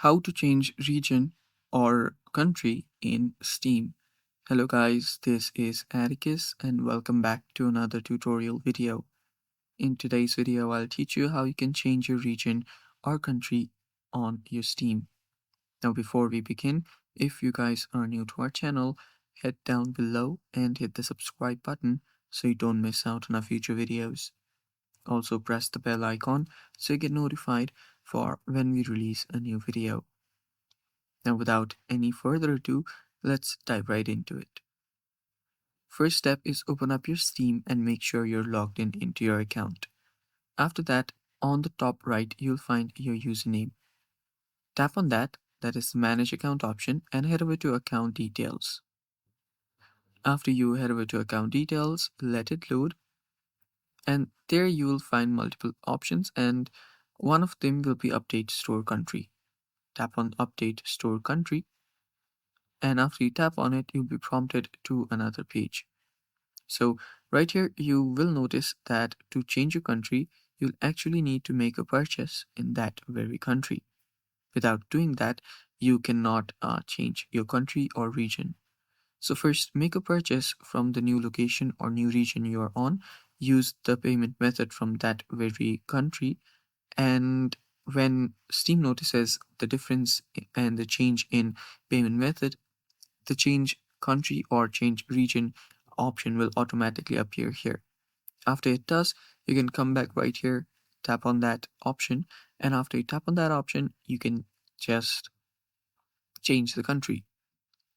How to change region or country in Steam. Hello guys, this is Atticus and welcome back to another tutorial video. In today's video, I'll teach you how you can change your region or country on your Steam. Now before we begin, if you guys are new to our channel, head down below and hit the subscribe button so you don't miss out on our future videos. Also press the bell icon so you get notified for when we release a new video. Now, without any further ado, let's dive right into it. First step is open up your Steam and make sure you're logged in into your account. After that, on the top right, you'll find your username. Tap on that is the Manage Account option, and head over to Account Details. After you head over to Account Details, let it load, and there you will find multiple options, and one of them will be Update Store Country. Tap on Update Store Country, and after you tap on it, you'll be prompted to another page. So right here, you will notice that to change your country, you'll actually need to make a purchase in that very country. Without doing that, you cannot change your country or region. So first, make a purchase from the new location or new region you are on. Use the payment method from that very country. And when Steam notices the difference and the change in payment method, the change country or change region option will automatically appear here. After it does, you can come back right here, tap on that option, and after you tap on that option, you can just change the country.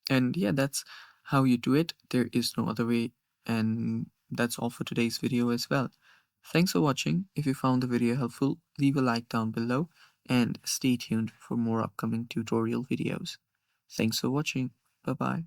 And yeah, that's how you do it. There is no other way. And that's all for today's video as well. Thanks for watching. If you found the video helpful, leave a like down below and stay tuned for more upcoming tutorial videos. Thanks for watching. Bye bye.